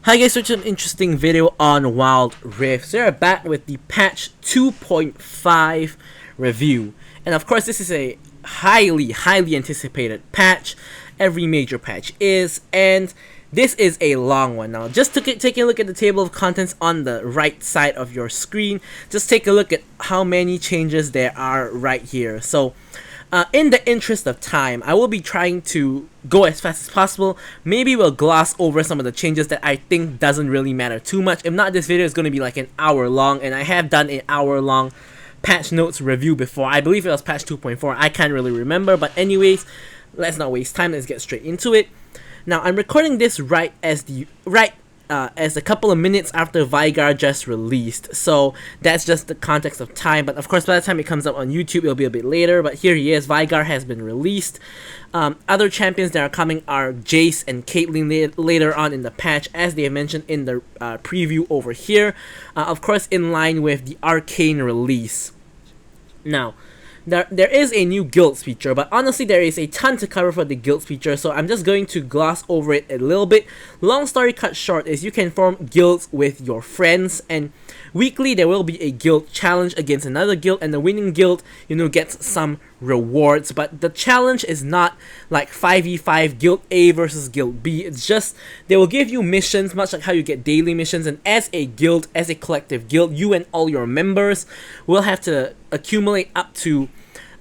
Hi guys, such an interesting video on Wild Rift. So we're back with the patch 2.5 review. And of course this is a highly anticipated patch. Every major patch is, and this is a long one. Now just take a look at the table of contents on the right side of your screen. Just take a look at how many changes there are right here. So in the interest of time, I will be trying to go as fast as possible. Maybe we'll gloss over some of the changes that I think doesn't really matter too much. If not, this video is going to be like an hour long, and I have done an hour long patch notes review before. I believe it was patch 2.4. I can't really remember, but anyways, let's not waste time. Let's get straight into it. Now, I'm recording this right as a couple of minutes after Vigar just released, so that's just the context of time. But of course, by the time it comes up on YouTube, it'll be a bit later. But here he is. Vigar has been released. Other champions that are coming are Jace and Caitlyn later on in the patch, as they have mentioned in the preview over here. Of course, in line with the Arcane release. Now, there is a new guilds feature, but honestly there is a ton to cover for the guilds feature, so I'm just going to gloss over it a little bit. Long story cut short is you can form guilds with your friends, and weekly there will be a guild challenge against another guild, and the winning guild, gets some rewards. But the challenge is not like 5v5 guild A versus guild B. It's just they will give you missions, much like how you get daily missions, and as a guild, as a collective guild, you and all your members will have to accumulate up to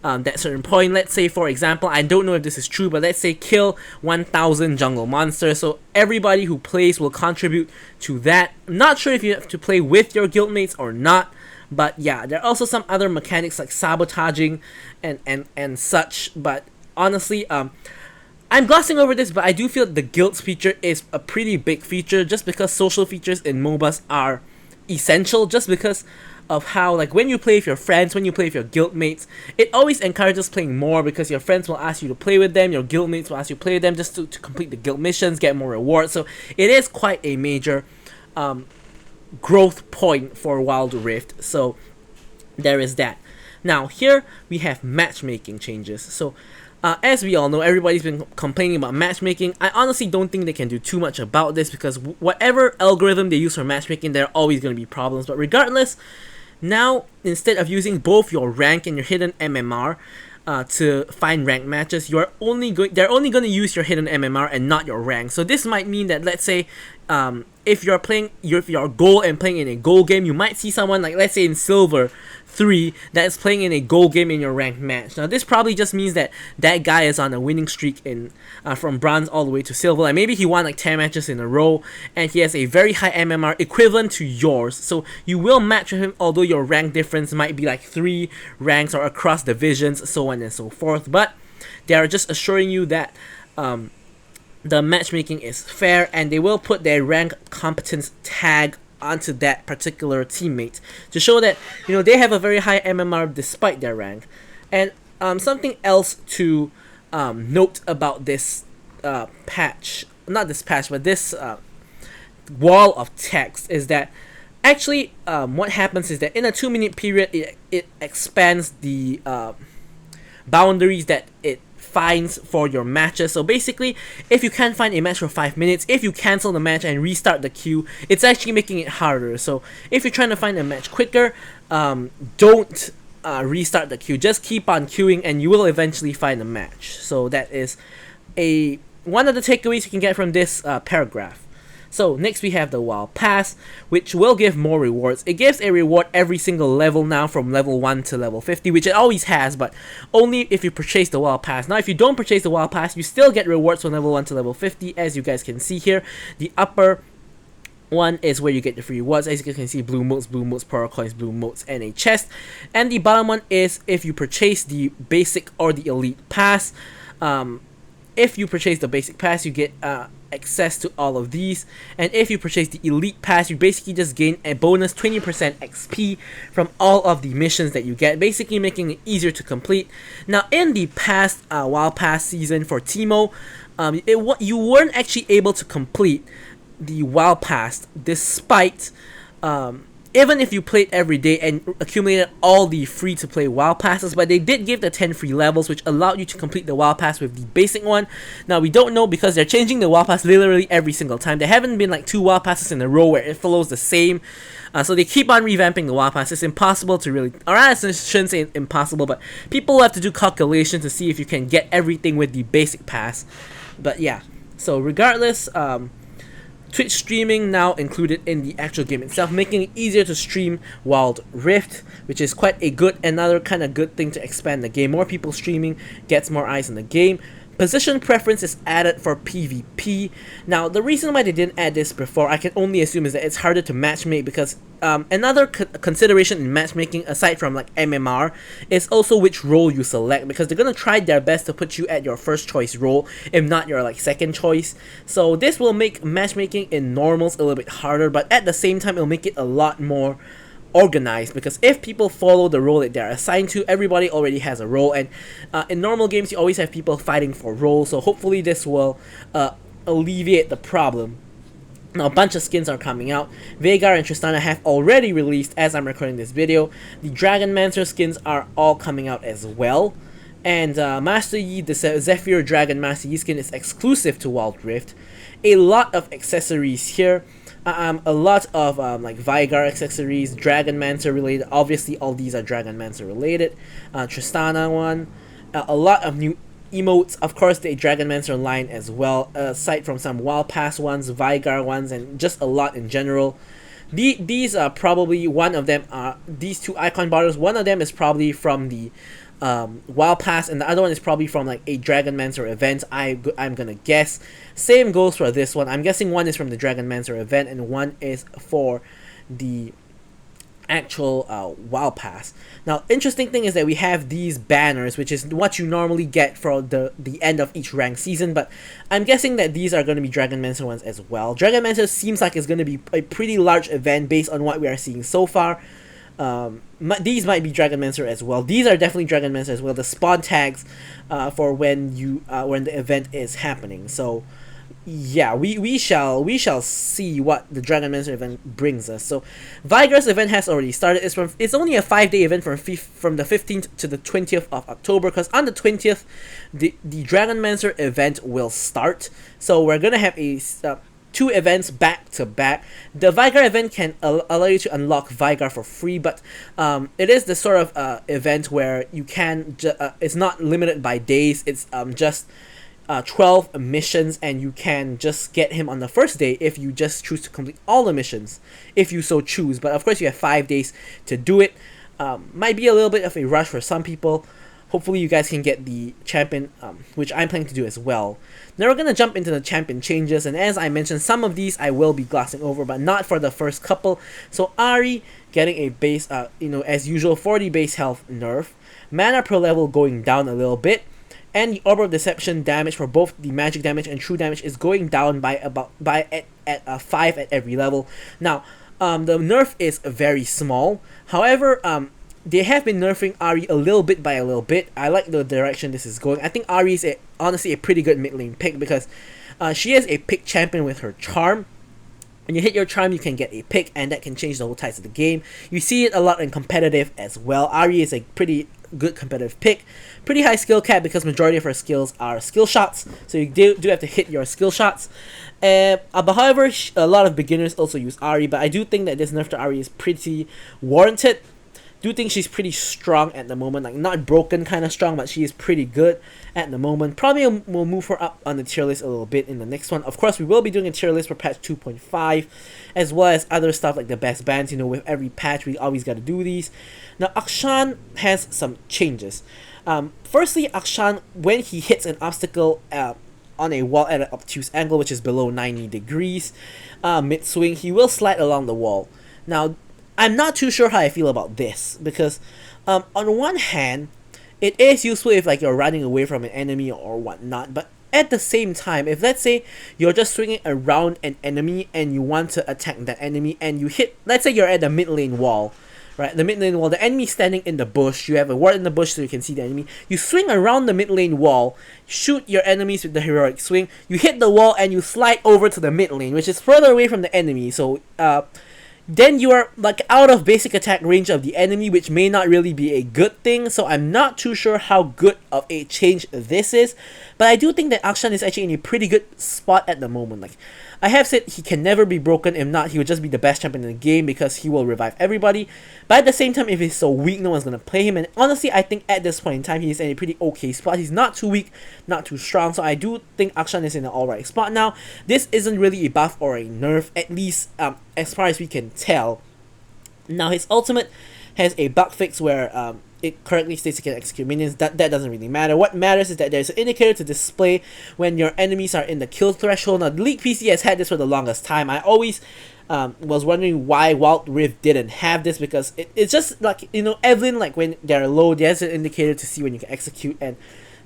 that certain point. Let's say, for example, I don't know if this is true, but let's say kill 1000 jungle monsters. So everybody who plays will contribute to that. Not sure if you have to play with your guildmates or not, but yeah, there are also some other mechanics like sabotaging and such. But honestly, I'm glossing over this, but I do feel the guilds feature is a pretty big feature, just because social features in MOBAs are essential, just because of how, like, when you play with your friends, when you play with your guildmates, it always encourages playing more, because your friends will ask you to play with them, your guildmates will ask you to play with them just to complete the guild missions, get more rewards. So it is quite a major growth point for Wild Rift. So there is that. Now here we have matchmaking changes. So as we all know, everybody's been complaining about matchmaking. I honestly don't think they can do too much about this, because whatever algorithm they use for matchmaking, there are always going to be problems. But regardless, now instead of using both your rank and your hidden MMR to find rank matches, they're only going to use your hidden MMR and not your rank. So this might mean that, let's say, if you're playing your gold and playing in a gold game, you might see someone like, let's say in Silver 3, that's playing in a gold game in your ranked match. Now this probably just means that that guy is on a winning streak in from bronze all the way to silver, and maybe he won like 10 matches in a row, and he has a very high MMR equivalent to yours. So you will match with him, although your rank difference might be like 3 ranks or across divisions, so on and so forth. But they are just assuring you that the matchmaking is fair, and they will put their rank competence tag onto that particular teammate to show that they have a very high MMR despite their rank. And something else to note about this patch, not this patch, but this wall of text, is that actually what happens is that in a 2-minute period, it expands the boundaries that it finds for your matches. So basically, if you can't find a match for 5 minutes, if you cancel the match and restart the queue, it's actually making it harder. So if you're trying to find a match quicker, don't restart the queue. Just keep on queuing and you will eventually find a match. So that is one of the takeaways you can get from this paragraph. So next we have the Wild Pass, which will give more rewards. It gives a reward every single level now, from level 1 to level 50, which it always has, but only if you purchase the Wild Pass. Now if you don't purchase the Wild Pass, you still get rewards from level 1 to level 50, as you guys can see here. The upper one is where you get the free rewards, as you can see: blue motes, power coins, blue motes, and a chest. And the bottom one is if you purchase the basic or the elite pass. If you purchase the basic pass, you get access to all of these, and if you purchase the elite pass, you basically just gain a bonus 20% XP from all of the missions that you get, basically making it easier to complete. Now in the past Wild Pass season for Teemo, you weren't actually able to complete the Wild Pass despite even if you played every day and accumulated all the free-to-play WoW passes, but they did give the 10 free levels, which allowed you to complete the WoW pass with the basic one. Now, we don't know because they're changing the WoW pass literally every single time. There haven't been like 2 WoW passes in a row where it follows the same. So they keep on revamping the WoW pass. It's impossible to really, or I shouldn't say impossible, but people have to do calculations to see if you can get everything with the basic pass. But yeah, so regardless, Twitch streaming now included in the actual game itself, making it easier to stream Wild Rift, which is quite a good, another kind of good thing to expand the game. More people streaming gets more eyes on the game. Position preference is added for PvP. Now, the reason why they didn't add this before, I can only assume, is that it's harder to matchmake because another consideration in matchmaking, aside from like MMR, is also which role you select, because they're gonna try their best to put you at your first choice role, if not your like second choice. So this will make matchmaking in normals a little bit harder, but at the same time, it'll make it a lot more organized, because if people follow the role that they're assigned to, everybody already has a role, and in normal games you always have people fighting for roles, so hopefully this will alleviate the problem. Now, a bunch of skins are coming out. Vhagar and Tristana have already released as I'm recording this video. The Dragonmancer skins are all coming out as well, and Master Yi, the Zephyr Dragon Master Yi skin, is exclusive to Wild Rift. A lot of accessories here. A lot of like Vhagar accessories, Dragonmancer related. Obviously, all these are Dragonmancer related. Tristana one. A lot of new emotes. Of course, the Dragonmancer line as well. Aside from some WoW Pass ones, Vhagar ones, and just a lot in general. These are probably, one of them are these 2 icon borders. One of them is probably from the WoW Pass, and the other one is probably from like a Dragonmancer event, I'm gonna guess. Same goes for this one. I'm guessing one is from the Dragonmancer event and one is for the actual WoW Pass. Now, interesting thing is that we have these banners, which is what you normally get for the end of each ranked season, but I'm guessing that these are going to be Dragonmancer ones as well. Dragonmancer seems like it's going to be a pretty large event based on what we are seeing so far. These might be Dragonmancer as well. These are definitely Dragonmancer as well. The spawn tags for when the event is happening. So yeah, we shall see what the Dragonmancer event brings us. So Vhagar's event has already started. It's only a 5-day event from the 15th to the 20th of October, because on the 20th the Dragonmancer event will start. So we're gonna have a 2 events back to back. The Vhagar event can allow you to unlock Vhagar for free, but it is the sort of event where you can it's not limited by days. It's just 12 missions, and you can just get him on the first day if you just choose to complete all the missions, if you so choose. But of course, you have 5 days to do it. Might be a little bit of a rush for some people. Hopefully you guys can get the champion, which I'm planning to do as well. Now we're going to jump into the champion changes, and as I mentioned, some of these I will be glossing over, but not for the first couple. So Ahri getting a base, as usual, 40 base health nerf. Mana per level going down a little bit. And the Orb of Deception damage for both the magic damage and true damage is going down by 5 at every level. Now, the nerf is very small. However, they have been nerfing Ahri a little bit by a little bit. I like the direction this is going. I think Ahri is honestly a pretty good mid lane pick, because she is a pick champion with her charm. When you hit your charm, you can get a pick, and that can change the whole tides of the game. You see it a lot in competitive as well. Ahri is a pretty good competitive pick. Pretty high skill cap, because majority of her skills are skill shots, so you do have to hit your skill shots. But however, a lot of beginners also use Ahri, but I do think that this nerf to Ahri is pretty warranted. Do think she's pretty strong at the moment, like not broken kind of strong, but she is pretty good at the moment. Probably we'll move her up on the tier list a little bit in the next one. Of course, we will be doing a tier list for patch 2.5, as well as other stuff like the best bands. With every patch, we always got to do these. Now, Akshan has some changes. Firstly, Akshan, when he hits an obstacle on a wall at an obtuse angle, which is below 90 degrees, mid-swing, he will slide along the wall. Now, I'm not too sure how I feel about this, because on one hand, it is useful if like you're running away from an enemy or whatnot, but at the same time, if let's say you're just swinging around an enemy and you want to attack that enemy, and you hit, let's say you're at the mid lane wall, right? The mid lane wall, the enemy standing in the bush, you have a ward in the bush so you can see the enemy. You swing around the mid lane wall, shoot your enemies with the heroic swing, you hit the wall, and you slide over to the mid lane, which is further away from the enemy. So then you are like out of basic attack range of the enemy, which may not really be a good thing. So I'm not too sure how good of a change this is, but I do think that Akshan is actually in a pretty good spot at the moment. Like I have said, he can never be broken. If not, he will just be the best champion in the game because he will revive everybody. But at the same time, if he's so weak, no one's gonna play him. And honestly, I think at this point in time, he's in a pretty okay spot. He's not too weak, not too strong. So I do think Akshan is in an alright spot now. This isn't really a buff or a nerf, at least as far as we can tell. Now his ultimate has a bug fix where it correctly states you can execute minions. That doesn't really matter. What matters is that there's an indicator to display when your enemies are in the kill threshold. Now the League PC has had this for the longest time. I always was wondering why Wild Rift didn't have this, because it's just like, you know, Evelyn, like when they're low, there's an indicator to see when you can execute, and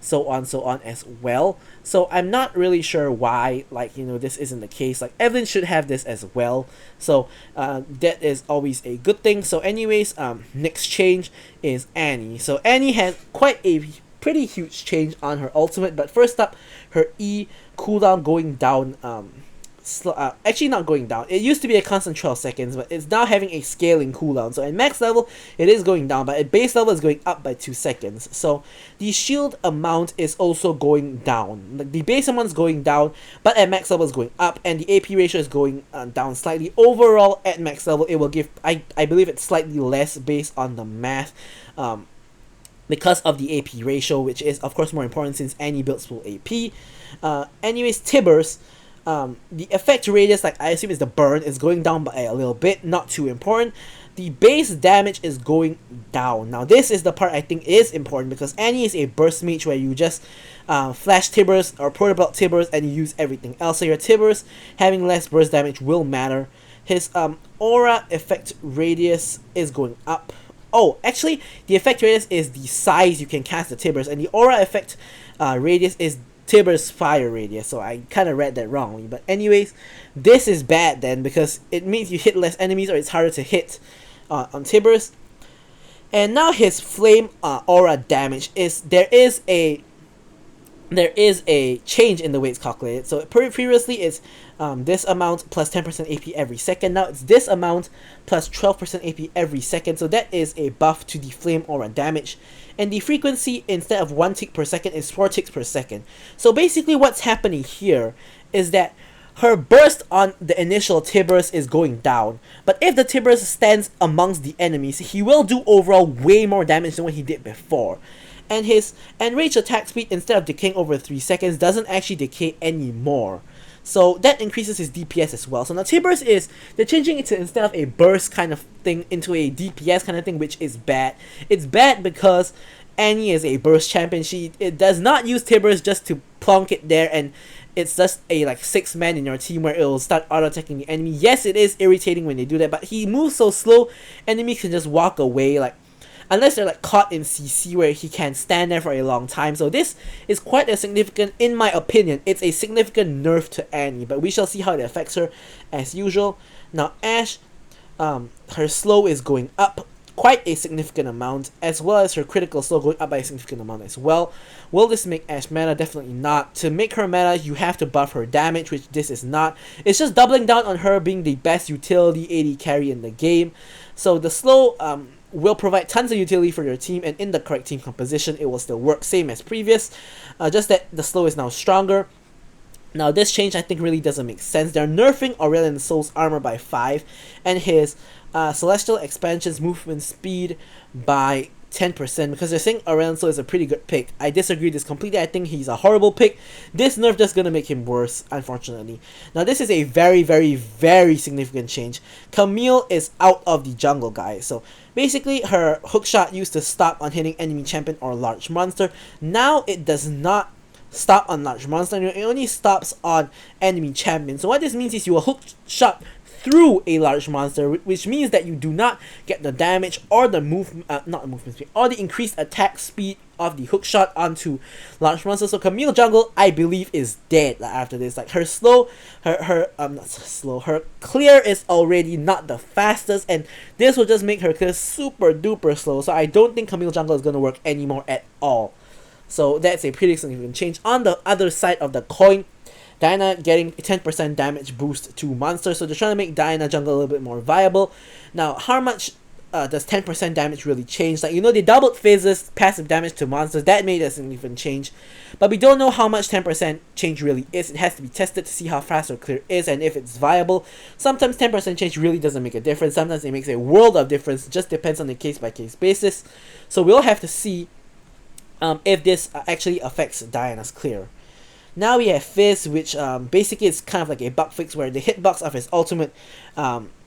so on as well. So I'm not really sure why, like, you know, this isn't the case. Like Evelyn should have this as well. So that is always a good thing. So anyways, next change is Annie. So Annie has quite a pretty huge change on her ultimate, but first up, her E cooldown going down, actually not going down. It used to be a constant 12 seconds, but it's now having a scaling cooldown. So at max level, it is going down, but at base level, it's going up by 2 seconds. So the shield amount is also going down. Like the base amount is going down, but at max level, it's going up, and the AP ratio is going down slightly. Overall, at max level, it will give, I believe it's slightly less based on the math, because of the AP ratio, which is of course more important since Annie builds full AP. Anyways, Tibbers. The effect radius, like I assume is the burn, is going down by a little bit, not too important. The base damage is going down. Now this is the part I think is important, because Annie is a burst mage where you just flash Tibbers or portable Tibbers and you use everything else. So your Tibbers having less burst damage will matter. His aura effect radius is going up. Oh, actually, the effect radius is the size you can cast the Tibbers, and the aura effect radius is Tibbers' fire radius, so I kind of read that wrongly. But anyways, this is bad then, because it means you hit less enemies, or it's harder to hit on Tibbers. And now his flame aura damage is, there is a change in the way it's calculated. So previously it's this amount plus 10% AP every second. Now it's this amount plus 12% AP every second. So that is a buff to the flame aura damage. And the frequency, instead of 1 tick per second, is 4 ticks per second. So basically what's happening here is that her burst on the initial Tibbers is going down. But if the Tibbers stands amongst the enemies, he will do overall way more damage than what he did before. And his enraged attack speed, instead of decaying over 3 seconds, doesn't actually decay anymore. So that increases his DPS as well. So now Tibbers they're changing it to, instead of a burst kind of thing, into a DPS kind of thing, which is bad. It's bad because Annie is a burst champion. It does not use Tibbers just to plonk it there, and it's just a like 6-man in your team where it will start auto-attacking the enemy. Yes, it is irritating when they do that, but he moves so slow, enemies can just walk away, like, unless they're like caught in CC where he can stand there for a long time. So this is quite a significant, in my opinion, it's a significant nerf to Annie, but we shall see how it affects her as usual. Now Ashe, her slow is going up quite a significant amount, as well as her critical slow going up by a significant amount as well. Will this make Ashe meta? Definitely not. To make her meta, you have to buff her damage, which this is not. It's just doubling down on her being the best utility AD carry in the game. So the slow will provide tons of utility for your team, and in the correct team composition, it will still work same as previous, just that the slow is now stronger. Now this change I think really doesn't make sense. They're nerfing Aurelion Sol's armor by 5, and his Celestial Expansion's movement speed by 10%, because they're saying Aurelion Sol is a pretty good pick. I disagree this completely. I think he's a horrible pick. This nerf just gonna make him worse, unfortunately. Now this is a very, very, very significant change. Camille is out of the jungle, guys. So basically her hookshot used to stop on hitting enemy champion or large monster. Now it does not stop on large monster, it only stops on enemy champion. So what this means is you will hook shot through a large monster, which means that you do not get the damage or the not movement speed, or the increased attack speed of the hook shot onto large monsters. So Camille jungle, I believe, is dead after this. Like her slow, her clear is already not the fastest, and this will just make her clear super duper slow. So I don't think Camille jungle is gonna work anymore at all. So that's a pretty significant change. On the other side of the coin, Diana getting 10% damage boost to monsters, so they're trying to make Diana jungle a little bit more viable. Now, how much does 10% damage really change? Like, you know, they doubled Fizz's passive damage to monsters. That made a significant change. But we don't know how much 10% change really is. It has to be tested to see how fast or clear is and if it's viable. Sometimes 10% change really doesn't make a difference. Sometimes it makes a world of difference. It just depends on the case-by-case basis. So we'll have to see if this actually affects Diana's clear. Now we have Fizz, which basically is kind of like a bug fix where the hitbox of his ultimate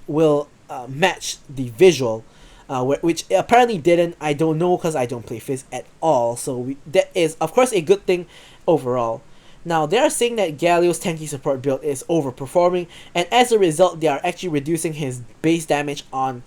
will match the visual. Which apparently didn't. I don't know because I don't play Fizz at all. So that is, of course, a good thing overall. Now, they are saying that Galio's tanky support build is overperforming, and as a result, they are actually reducing his base damage on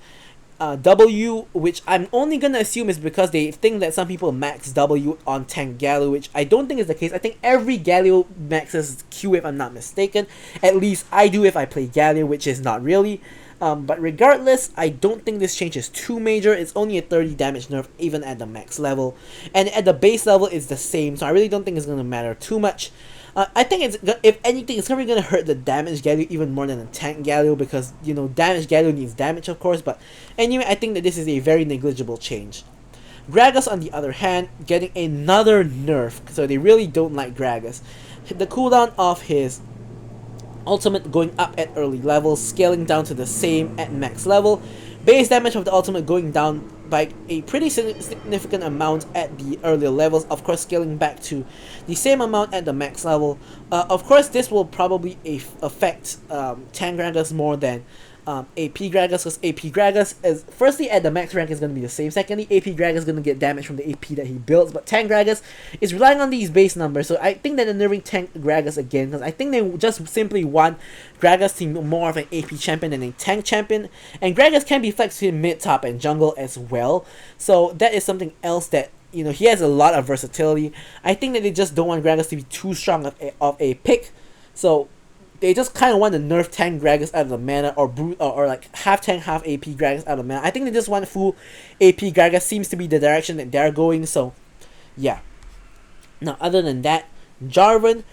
W, which I'm only going to assume is because they think that some people max W on tank Galio, which I don't think is the case. I think every Galio maxes Q if I'm not mistaken. At least I do if I play Galio, which is not really. But regardless, I don't think this change is too major. It's only a 30 damage nerf even at the max level. And at the base level, it's the same. So I really don't think it's going to matter too much. I think it's, if anything, it's probably going to hurt the damage Galio even more than the tank Galio. Because, you know, damage Galio needs damage, of course. But anyway, I think that this is a very negligible change. Gragas, on the other hand, getting another nerf. So they really don't like Gragas. The cooldown of his ultimate going up at early levels, scaling down to the same at max level. Base damage of the ultimate going down by a pretty significant amount at the earlier levels, of course scaling back to the same amount at the max level. Of course, this will probably affect Tank Gragas more than AP Gragas, because AP Gragas is, firstly, at the max rank is going to be the same. Secondly, AP Gragas is going to get damage from the AP that he builds, but Tank Gragas is relying on these base numbers. So I think that they're nerfing Tank Gragas again, because I think they just simply want Gragas to be more of an AP champion than a tank champion, and Gragas can be flexed in mid, top, and jungle as well. So that is something else that, you know, he has a lot of versatility. I think that they just don't want Gragas to be too strong of a pick, so they just kind of want to nerf tank Gragas out of the mana, or like half tank, half AP Gragas out of the mana. I think they just want full AP Gragas, seems to be the direction that they're going, so yeah. Now, other than that, Jarvan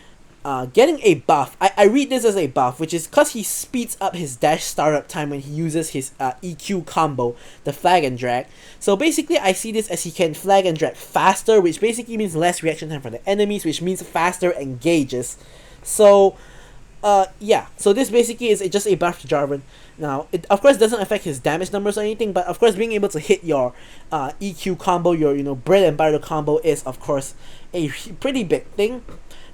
getting a buff. I read this as a buff, which is because he speeds up his dash startup time when he uses his EQ combo, the flag and drag. So basically, I see this as he can flag and drag faster, which basically means less reaction time for the enemies, which means faster engages. So yeah, so this basically is just a buff to Jarvan. Now, it of course doesn't affect his damage numbers or anything, but of course being able to hit your EQ combo, your, you know, bread and butter combo is of course a pretty big thing.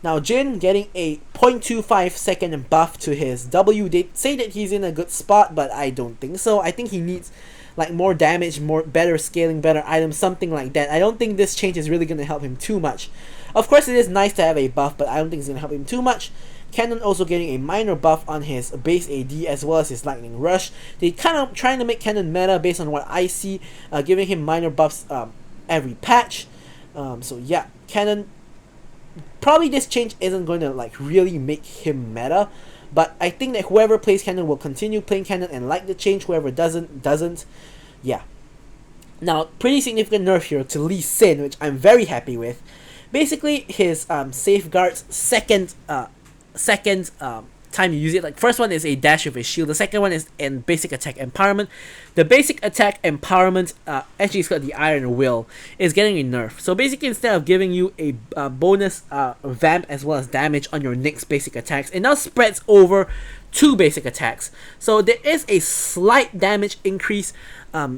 Now, Jhin getting a 0.25 second buff to his W. They say that he's in a good spot, but I don't think so. I think he needs like more damage, better scaling, better items, something like that. I don't think this change is really going to help him too much. Of course, it is nice to have a buff, but I don't think it's going to help him too much. Cannon also getting a minor buff on his base AD as well as his Lightning Rush. They kind of trying to make Cannon meta based on what I see, giving him minor buffs every patch. So yeah, Cannon, probably this change isn't going to like really make him meta, but I think that whoever plays Cannon will continue playing Cannon and like the change. Whoever doesn't. Yeah. Now, pretty significant nerf here to Lee Sin, which I'm very happy with. Basically, his safeguards second time you use it. Like, first one is a dash with a shield. The second one is in basic attack empowerment. The basic attack empowerment, actually it's called the Iron Will, is getting a nerf. So basically, instead of giving you a bonus vamp as well as damage on your next basic attacks, it now spreads over 2 basic attacks. So there is a slight damage increase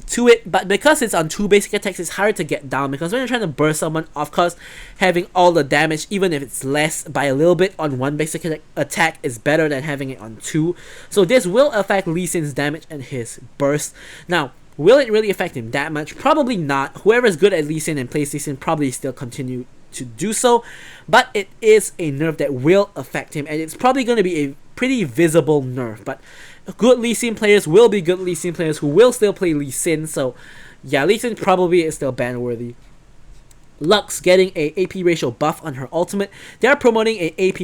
to it, but because it's on 2 basic attacks, it's hard to get down, because when you're trying to burst someone, of course, having all the damage, even if it's less by a little bit on 1 basic attack, is better than having it on 2. So this will affect Lee Sin's damage and his burst. Now, will it really affect him that much? Probably not. Whoever is good at Lee Sin and plays Lee Sin probably still continue to do so, but it is a nerf that will affect him, and it's probably going to be a pretty visible nerf. But good Lee Sin players will be good Lee Sin players who will still play Lee Sin, so yeah, Lee Sin probably is still ban worthy. Lux getting a AP ratio buff on her ultimate. They are promoting a AP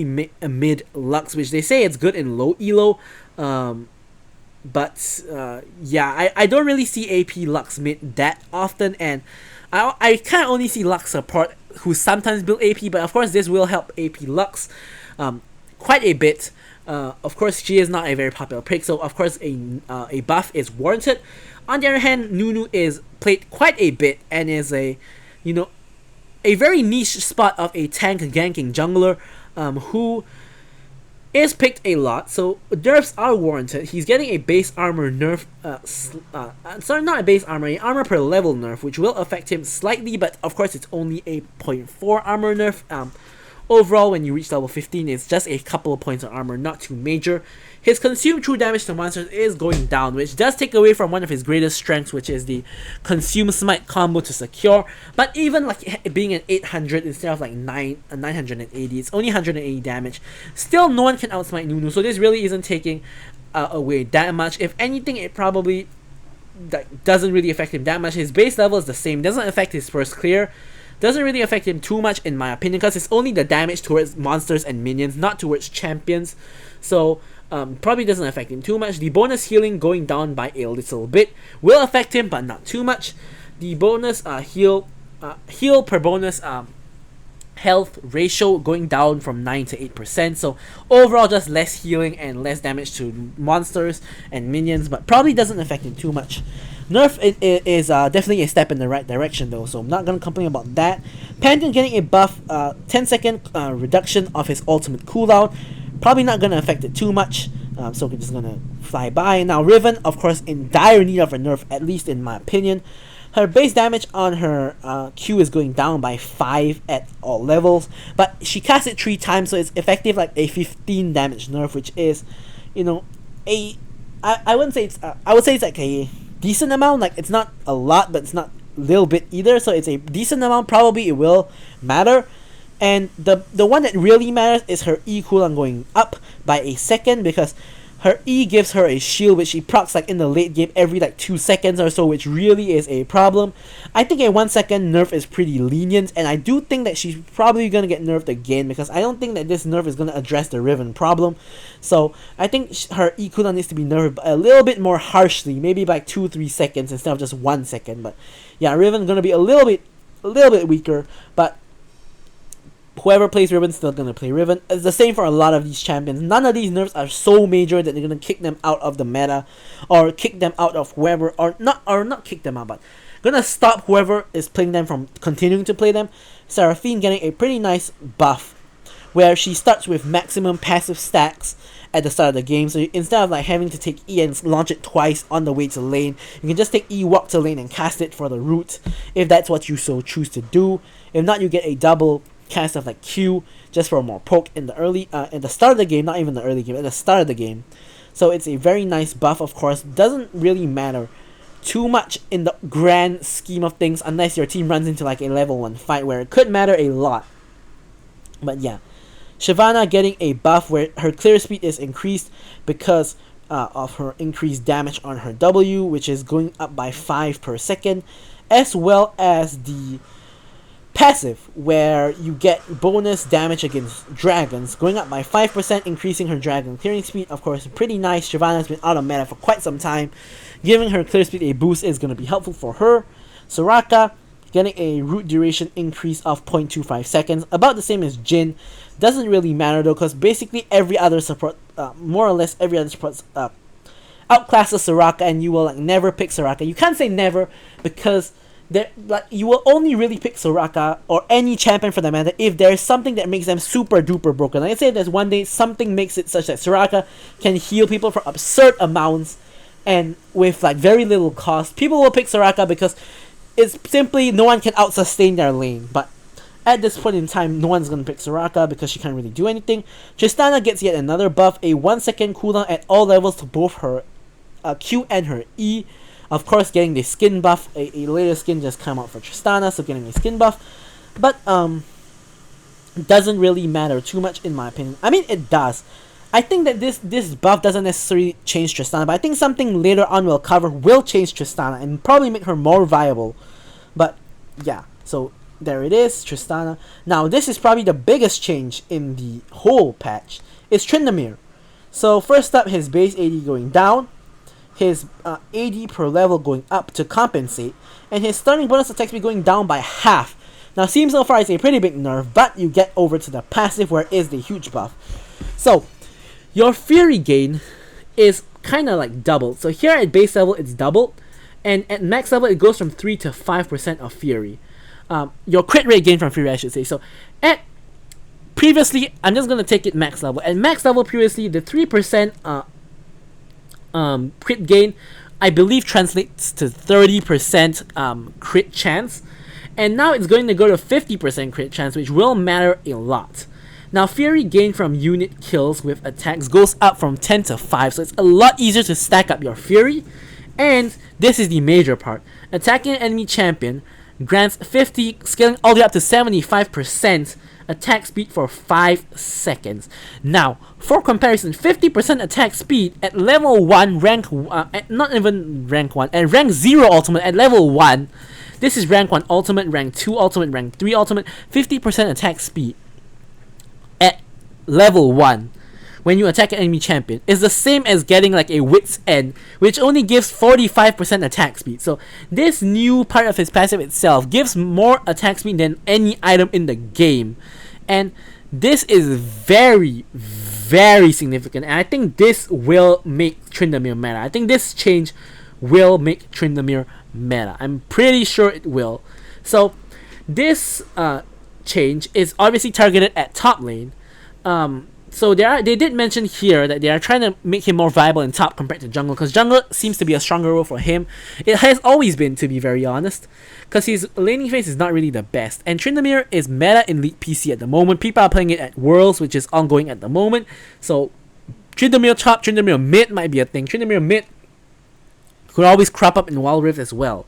mid Lux, which they say it's good in low elo. But yeah, I don't really see AP Lux mid that often, and I kind of only see Lux support who sometimes build AP, but of course this will help AP Lux quite a bit. Of course, she is not a very popular pick, so of course a buff is warranted. On the other hand, Nunu is played quite a bit and is a, you know, a very niche spot of a tank ganking jungler who is picked a lot, so nerfs are warranted. He's getting a base armor nerf, sorry, not a base armor, a armor per level nerf, which will affect him slightly, but of course it's only a 0.4 armor nerf. Overall, when you reach level 15, it's just a couple of points of armor, not too major. His consume true damage to monsters is going down, which does take away from one of his greatest strengths, which is the consume smite combo to secure. But even like being an 800 instead of like 980, it's only 180 damage. Still, no one can outsmite Nunu, so this really isn't taking away that much. If anything, it probably doesn't really affect him that much. His base level is the same, doesn't affect his first clear. Doesn't really affect him too much in my opinion, because it's only the damage towards monsters and minions, not towards champions. So probably doesn't affect him too much. The bonus healing going down by a little bit will affect him, but not too much. The bonus heal per bonus health ratio going down from 9 to 8%. So overall, just less healing and less damage to monsters and minions, but probably doesn't affect him too much. Nerf is definitely a step in the right direction though, so I'm not going to complain about that. Pantheon getting a buff, 10-second reduction of his ultimate cooldown. Probably not going to affect it too much, so we're just going to fly by. Now Riven, of course, in dire need of a nerf, at least in my opinion. Her base damage on her Q is going down by 5 at all levels, but she casts it 3 times, so it's effective like a 15 damage nerf, which is, you know, I wouldn't say it's, I would say it's like a decent amount. Like, it's not a lot, but it's not a little bit either, so it's a decent amount. Probably it will matter. And the one that really matters is her E cooldown going up by a second, because her E gives her a shield which she procs like in the late game every like 2 seconds or so, which really is a problem. I think a 1 second nerf is pretty lenient, and I do think that she's probably gonna get nerfed again, because I don't think that this nerf is gonna address the Riven problem. So I think her E cooldown needs to be nerfed a little bit more harshly, maybe by 2-3 seconds instead of just 1 second. But yeah, Riven gonna be a little bit weaker, but whoever plays Riven still gonna play Riven. It's the same for a lot of these champions. None of these nerfs are so major that they're gonna kick them out of the meta, or kick them out of whoever, or not kick them out, but gonna stop whoever is playing them from continuing to play them. Seraphine getting a pretty nice buff, where she starts with maximum passive stacks at the start of the game. So instead of like having to take E and launch it twice on the way to lane, you can just take E, walk to lane, and cast it for the root, if that's what you so choose to do. If not, you get a double cast of like Q just for more poke in the early in the start of the game, not even the early game, at the start of the game. So it's a very nice buff. Of course, doesn't really matter too much in the grand scheme of things, unless your team runs into like a level 1 fight where it could matter a lot. But yeah, Shyvana getting a buff where her clear speed is increased because of her increased damage on her W, which is going up by 5 per second, as well as the passive, where you get bonus damage against dragons, going up by 5%, increasing her dragon clearing speed. Of course, pretty nice. Shyvana's been out of meta for quite some time. Giving her clear speed a boost is going to be helpful for her. Soraka getting a root duration increase of 0.25 seconds, about the same as Jhin. Doesn't really matter though, because basically every other support, more or less every other support outclasses Soraka, and you will like never pick Soraka. You can't say never, because you will only really pick Soraka or any champion for that matter if there's something that makes them super duper broken. Like I say, there's one day something makes it such that Soraka can heal people for absurd amounts and with like very little cost. People will pick Soraka because it's simply no one can out-sustain their lane. But at this point in time, no one's gonna pick Soraka because she can't really do anything. Tristana gets yet another buff, a 1 second cooldown at all levels to both her Q and her E. Of course, getting the skin buff, a later skin just came out for Tristana, so getting a skin buff. But doesn't really matter too much in my opinion. I mean, it does. I think that this buff doesn't necessarily change Tristana, but I think something later on we'll cover will change Tristana and probably make her more viable. But yeah, so there it is, Tristana. Now this is probably the biggest change in the whole patch. It's Tryndamere. So first up, his base AD going down, his AD per level going up to compensate, and his starting bonus attack speed going down by half. Now seems so far it's a pretty big nerf, but you get over to the passive where it is the huge buff. So your Fury gain is kind of like doubled. So here at base level it's doubled, and at max level it goes from 3 to 5% of Fury. Your crit rate gain from Fury, I should say. So at previously, I'm just gonna take it max level. At max level previously, the 3% crit gain, I believe, translates to 30% crit chance, and now it's going to go to 50% crit chance, which will matter a lot. Now, Fury gain from unit kills with attacks goes up from 10 to 5, so it's a lot easier to stack up your Fury. And this is the major part. Attacking an enemy champion grants 50, scaling all the way up to 75% attack speed for 5 seconds. Now, for comparison, 50% attack speed at level 1 rank, not even rank 1, at rank 0 ultimate at level 1, this is rank 1 ultimate, rank 2 ultimate, rank 3 ultimate, 50% attack speed at level 1 when you attack an enemy champion is the same as getting like a Wit's End, which only gives 45% attack speed. So this new part of his passive itself gives more attack speed than any item in the game, and this is very, very significant, and I think this will make Tryndamere meta. I think this change will make Tryndamere meta. I'm pretty sure it will. So this change is obviously targeted at top lane. So they did mention here that they are trying to make him more viable in top compared to jungle, because jungle seems to be a stronger role for him. It has always been, to be very honest, because his laning phase is not really the best. And Tryndamere is meta in League PC at the moment. People are playing it at Worlds, which is ongoing at the moment. So Tryndamere top, Tryndamere mid might be a thing. Tryndamere mid could always crop up in Wild Rift as well.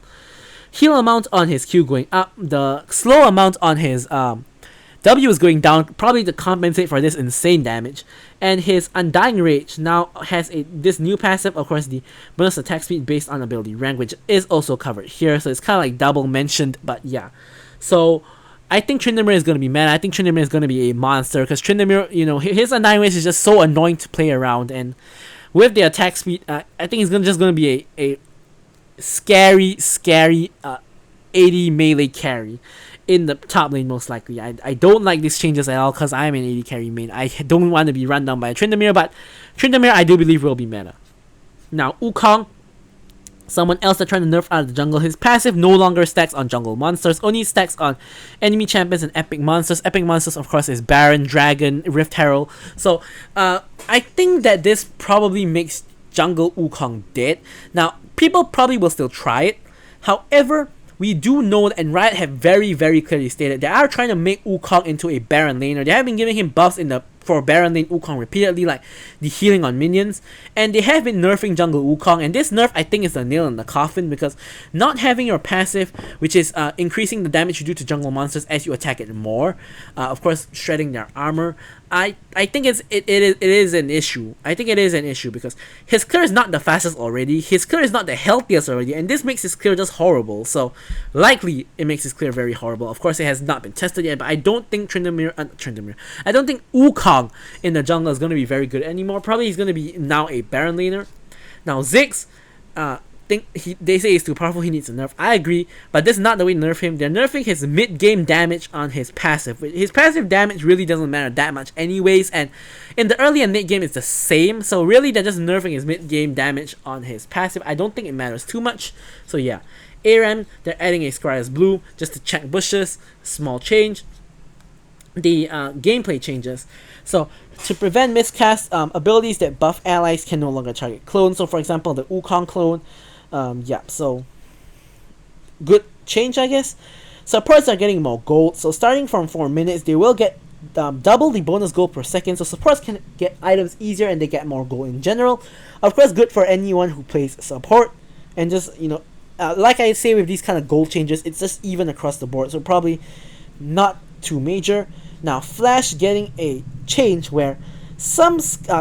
Heal amount on his Q going up. The slow amount on his W is going down, probably to compensate for this insane damage. And his Undying Rage now has this new passive, of course, the bonus attack speed based on ability rank, which is also covered here. So it's kind of like double mentioned, but yeah. So I think Tryndamere is going to be meta. I think Tryndamere is going to be a monster, because Tryndamere, his Undying Rage is just so annoying to play around. And with the attack speed, I think he's just going to be a scary 80 melee carry in the top lane, most likely. I don't like these changes at all, because I'm an 80 carry main. I don't want to be run down by a Tryndamere, but Tryndamere I do believe will be meta. Now, Wukong, someone else they're trying to nerf out of the jungle. His passive no longer stacks on jungle monsters, only stacks on enemy champions and epic monsters. Epic monsters, of course, is Baron, Dragon, Rift Herald. So, I think that this probably makes jungle Wukong dead. Now, people probably will still try it. However, we do know, and Riot have very, very clearly stated, they are trying to make Wukong into a Baron laner. They have been giving him buffs for Baron lane Wukong repeatedly, like the healing on minions, and they have been nerfing jungle Wukong, and this nerf I think is the nail in the coffin, because not having your passive, which is increasing the damage you do to jungle monsters as you attack it more, of course shredding their armor, I think it is an issue. I think it is an issue, because his clear is not the fastest already, his clear is not the healthiest already, and this makes his clear just horrible. So likely it makes his clear very horrible. Of course, it has not been tested yet, but I don't think I don't think Wukong in the jungle is going to be very good anymore. Probably he's going to be now a Baron laner. Now Ziggs, they say he's too powerful, he needs a nerf. I agree, but this is not the way to nerf him. They're nerfing his mid-game damage on his passive. His passive damage really doesn't matter that much anyways, and in the early and mid game it's the same, so really they're just nerfing his mid-game damage on his passive. I don't think it matters too much. So yeah, ARAM, they're adding a Scryer's Blue just to check bushes, small change. The gameplay changes. So to prevent miscast, abilities that buff allies can no longer target clones. So for example, the Wukong clone, so good change, I guess. Supports are getting more gold. So starting from 4 minutes, they will get double the bonus gold per second. So supports can get items easier and they get more gold in general. Of course, good for anyone who plays support. And just, like I say with these kind of gold changes, it's just even across the board. So probably not too major. Now, Flash getting a change where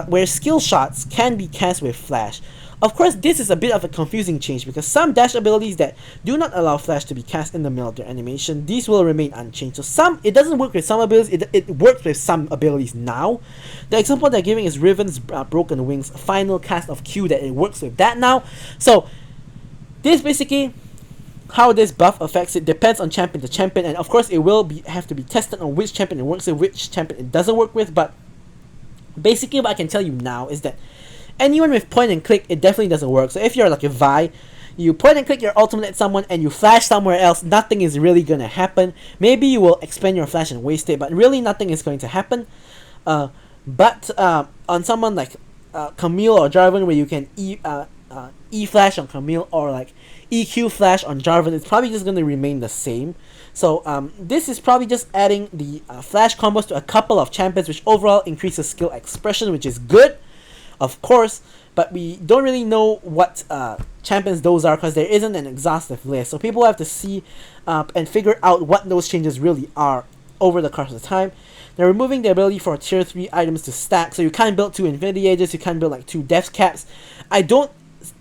where skill shots can be cast with Flash. Of course, this is a bit of a confusing change, because some dash abilities that do not allow Flash to be cast in the middle of their animation, these will remain unchanged. So it doesn't work with some abilities, it works with some abilities now. The example they're giving is Riven's Broken Wings final cast of Q, that it works with that now. So this basically, how this buff affects it depends on champion to champion, and of course it will have to be tested on which champion it works with, which champion it doesn't work with. But Basically, what I can tell you now is that anyone with point and click, it definitely doesn't work. So if you're like a Vi, you point and click your ultimate at someone and you flash somewhere else, nothing is really gonna happen. Maybe you will expend your flash and waste it, but really nothing is going to happen. But on someone like Camille or Jarvan, where you can E flash on Camille or like EQ flash on Jarvan, it's probably just going to remain the same. So this is probably just adding the flash combos to a couple of champions, which overall increases skill expression, which is good, of course, but we don't really know what champions those are because there isn't an exhaustive list. So people have to see and figure out what those changes really are over the course of time. They're removing the ability for tier 3 items to stack, so you can't build 2 Infinity Ages, you can't build like 2 Death Caps. I don't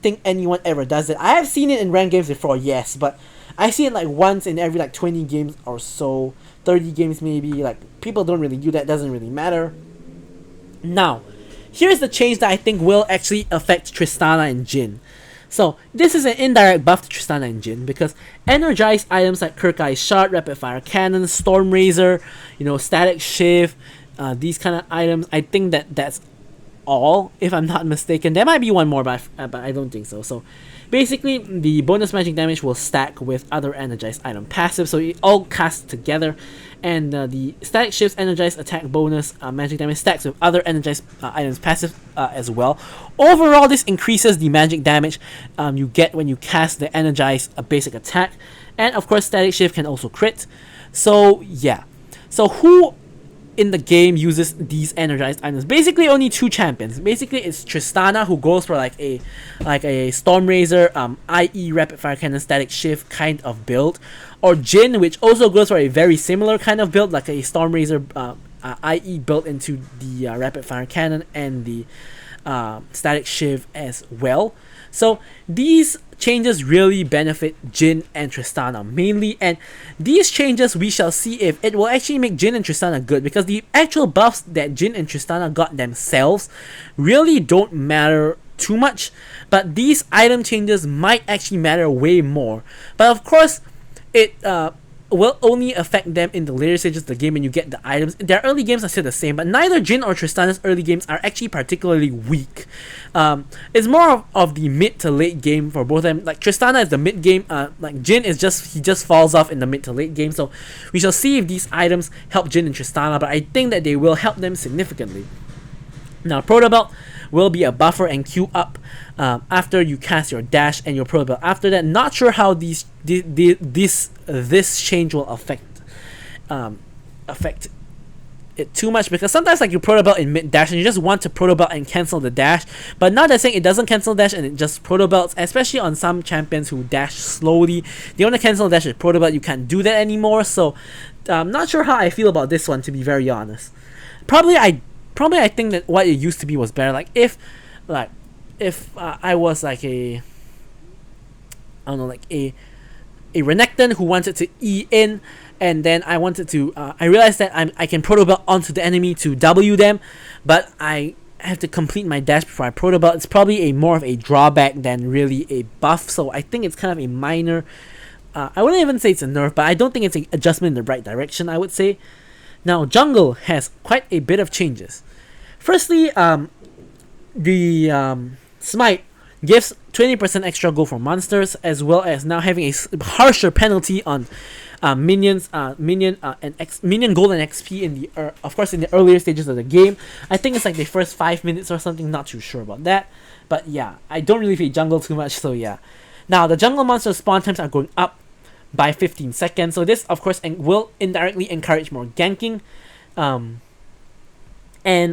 think anyone ever does it. I have seen it in ranked games before, yes, but I see it like once in every like 20 games or so, 30 games maybe. Like, people don't really do that, doesn't really matter. Now, here's the change that I think will actually affect Tristana and Jhin. So, this is an indirect buff to Tristana and Jhin because energized items like Kirkai's Shard, Rapid Fire Cannon, Storm Razor, Static Shiv, these kind of items, I think that's all, if I'm not mistaken. There might be one more, but I don't think so. So, basically, the bonus magic damage will stack with other energized item passive, so it all casts together. And the Static Shiv's energized attack bonus magic damage stacks with other energized items passive as well. Overall, this increases the magic damage you get when you cast the energized basic attack. And of course, Static Shiv can also crit. So yeah. So who in the game uses these energized items? Basically, only 2 champions. Basically, it's Tristana, who goes for like a Storm Razor, IE Rapid Fire Cannon, Static Shiv kind of build, or Jhin, which also goes for a very similar kind of build, like a Storm Razor, IE built into the Rapid Fire Cannon and the Static Shiv as well. So these changes really benefit Jhin and Tristana mainly, and these changes we shall see if it will actually make Jhin and Tristana good, because the actual buffs that Jhin and Tristana got themselves really don't matter too much, but these item changes might actually matter way more. But of course, it will only affect them in the later stages of the game when you get the items. Their early games are still the same, but neither Jhin or Tristana's early games are actually particularly weak. It's more of the mid to late game for both of them. Like, Tristana is the mid game, like Jhin is he just falls off in the mid to late game. So we shall see if these items help Jhin and Tristana, but I think that they will help them significantly. Now, Proto Belt will be a buffer and queue up after you cast your dash and your Proto Belt. After that, not sure how this change will affect it too much, because sometimes like you Proto Belt in mid dash and you just want to Proto Belt and cancel the dash, but now they're saying it doesn't cancel dash and it just Proto Belts, especially on some champions who dash slowly. They want to cancel dash with Proto Belt, you can't do that anymore. So I'm not sure how I feel about this one, to be very honest. Probably I think that what it used to be was better. Like if I was like a Renekton who wanted to E in, and then I wanted to I realized that I can Proto Belt onto the enemy to W them, but I have to complete my dash before I Proto Belt. It's probably more of a drawback than really a buff, so I think it's kind of a minor, I wouldn't even say it's a nerf, but I don't think it's an adjustment in the right direction, I would say. Now, jungle has quite a bit of changes. Firstly, the Smite gives 20% extra gold for monsters, as well as now having a harsher penalty on minion gold and XP in the of course in the earlier stages of the game. I think it's like the first 5 minutes or something. Not too sure about that, but yeah, I don't really play jungle too much, so yeah. Now the jungle monster spawn times are going up by 15 seconds, so this of course will indirectly encourage more ganking, and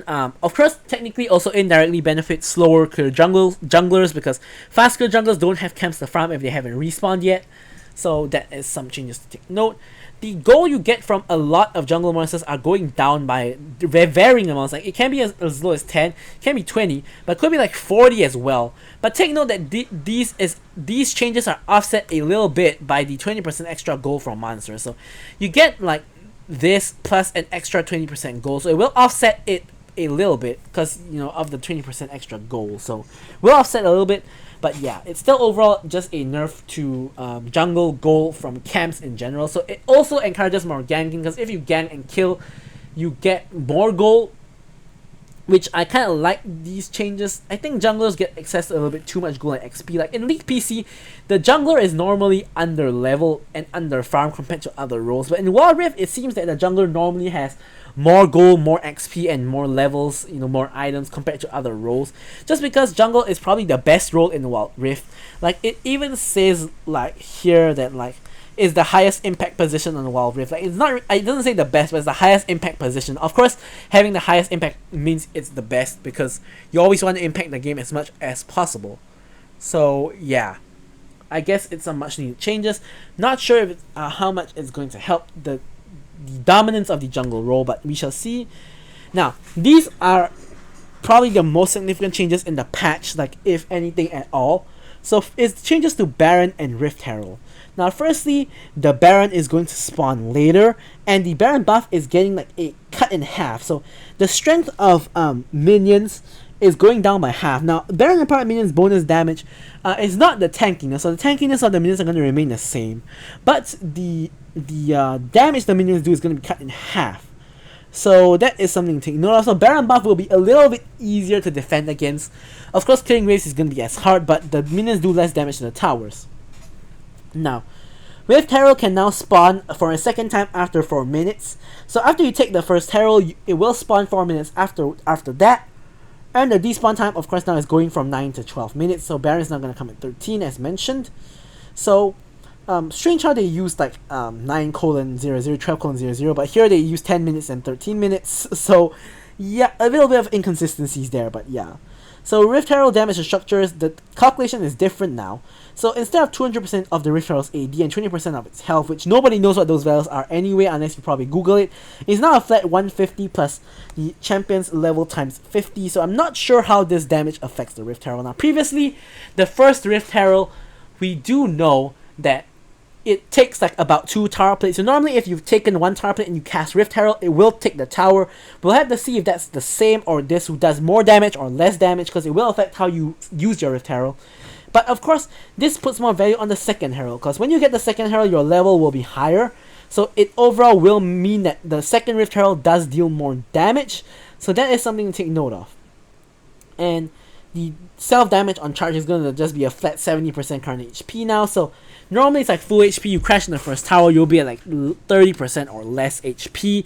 of course technically also indirectly benefits slower junglers, because faster junglers don't have camps to farm if they haven't respawned yet. So that is some changes to take note. The gold you get from a lot of jungle monsters are going down by varying amounts. Like, it can be as low as 10, can be 20, but could be like 40 as well. But take note that these changes are offset a little bit by the 20% extra gold from monsters. So you get like this plus an extra 20% gold, so it will offset it a little bit because of the 20% extra gold. So we'll offset a little bit. But yeah, it's still overall just a nerf to jungle gold from camps in general. So it also encourages more ganking, because if you gank and kill, you get more gold. which I kind of like these changes. I think junglers get access to a little bit too much gold and XP. Like in League PC, the jungler is normally under level and under farm compared to other roles. But in Wild Rift, it seems that the jungler normally has more gold, more XP, and more levels, more items compared to other roles. Just because jungle is probably the best role in Wild Rift. Like it even says like here that like is the highest impact position on the Wild Rift. Like it doesn't say the best, but it's the highest impact position. Of course, having the highest impact means it's the best because you always want to impact the game as much as possible. So yeah, I guess it's some much needed changes. Not sure if how much it's going to help the dominance of the jungle role, but we shall see. Now, these are probably the most significant changes in the patch, like if anything at all. So it's changes to Baron and Rift Herald. Now, firstly, the Baron is going to spawn later, and the Baron buff is getting like a cut in half. So the strength of minions is going down by half. Now, Baron Empowered minions bonus damage is not the tankiness. So the tankiness of the minions are going to remain the same, but the damage the minions do is going to be cut in half. So that is something to take note of. So Baron buff will be a little bit easier to defend against. Of course, killing waves is going to be as hard, but the minions do less damage to the towers. Now, Rift Herald can now spawn for a second time after 4 minutes. So after you take the first Herald, it will spawn 4 minutes after that. And the despawn time, of course, now is going from 9 to 12 minutes. So Baron is now going to come at 13, as mentioned. So, strange how they used like 9:00, 12:00, but here they use 10 minutes and 13 minutes. So, yeah, a little bit of inconsistencies there, but yeah. So Rift Herald damage to structures, the calculation is different now. So instead of 200% of the Rift Herald's AD and 20% of its health, which nobody knows what those values are anyway unless you probably Google it, is now a flat 150 plus the champion's level times 50. So I'm not sure how this damage affects the Rift Herald. Now previously, the first Rift Herald, we do know that it takes like about 2 tower plates. So normally if you've taken 1 tower plate and you cast Rift Herald, it will take the tower. We'll have to see if that's the same or this does more damage or less damage, because it will affect how you use your Rift Herald. But of course, this puts more value on the second Herald, because when you get the second Herald, your level will be higher. So it overall will mean that the second Rift Herald does deal more damage. So that is something to take note of. And the self-damage on charge is going to just be a flat 70% current HP now. So normally it's like full HP, you crash in the first tower, you'll be at like 30% or less HP.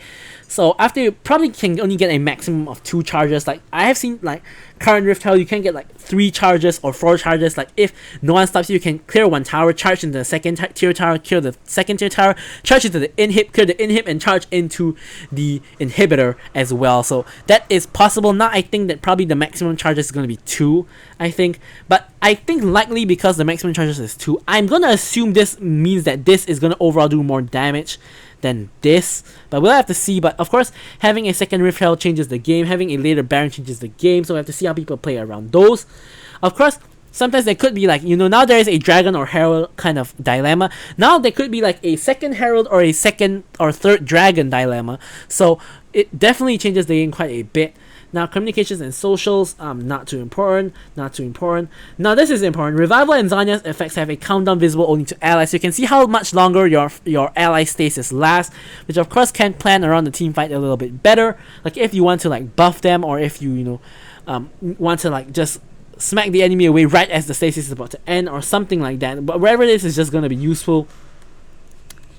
So after you probably can only get a maximum of 2 charges. Like I have seen like current Rift Herald, you can get like 3 charges or 4 charges. Like if no one stops you, you can clear 1 tower, charge into the second tier tower, clear the second tier tower, charge into the inhib, clear the inhib, and charge into the inhibitor as well. So that is possible. Now I think that probably the maximum charges is going to be 2, I think. But I think likely because the maximum charges is 2, I'm going to assume this means that this is going to overall do more damage than this, but we'll have to see. But of course, having a second Rift Herald changes the game, having a later Baron changes the game, so we have to see how people play around those. Of course, sometimes there could be like, now there is a Dragon or Herald kind of dilemma. Now there could be like a second Herald or a second or third Dragon dilemma, so it definitely changes the game quite a bit. Now, communications and socials, not too important. Now, this is important. Revival and Zanya's effects have a countdown visible only to allies. So you can see how much longer your ally stasis lasts, which of course can plan around the team fight a little bit better. Like if you want to like buff them, or if you want to like just smack the enemy away right as the stasis is about to end, or something like that. But wherever this is just going to be useful.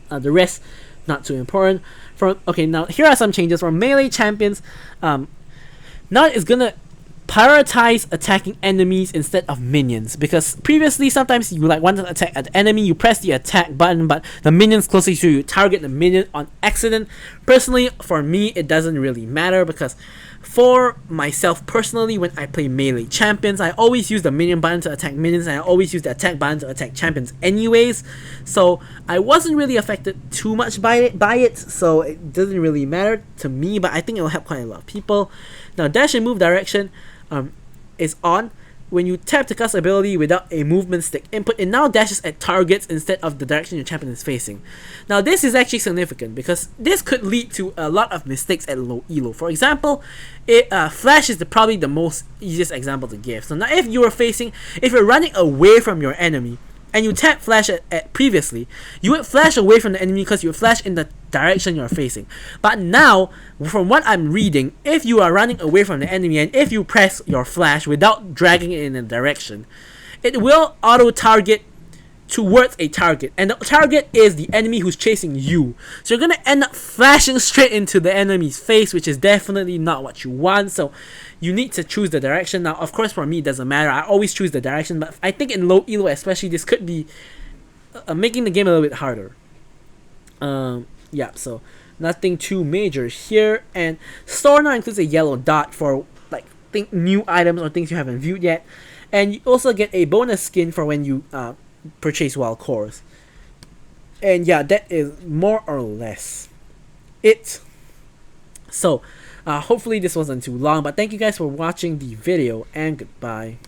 The rest, not too important. Now here are some changes for melee champions. Now it's gonna prioritize attacking enemies instead of minions, because previously sometimes you like want to attack an enemy, you press the attack button, but the minions closest to you target the minion on accident. Personally, for me, it doesn't really matter, because for myself personally, when I play melee champions, I always use the minion button to attack minions, and I always use the attack button to attack champions anyways. So I wasn't really affected too much by it, so it doesn't really matter to me, but I think it will help quite a lot of people. Now, dash and move direction is on. When you tap to cast ability without a movement stick input, it now dashes at targets instead of the direction your champion is facing. Now this is actually significant, because this could lead to a lot of mistakes at low elo. For example, flash is probably the most easiest example to give. So now if you're running away from your enemy, and you tap flash at previously, you would flash away from the enemy because you would flash in the direction you're facing. But now, from what I'm reading, if you are running away from the enemy and if you press your flash without dragging it in a direction, it will auto-target towards a target, and the target is the enemy who's chasing you. So you're gonna end up flashing straight into the enemy's face, which is definitely not what you want. So you need to choose the direction. Now, of course, for me, it doesn't matter. I always choose the direction, but I think in low elo especially, this could be making the game a little bit harder. Yeah, so nothing too major here. And store now includes a yellow dot for like new items or things you haven't viewed yet, and you also get a bonus skin for when you purchase wild cores. And yeah, that is more or less it. So hopefully this wasn't too long, but thank you guys for watching the video, and goodbye.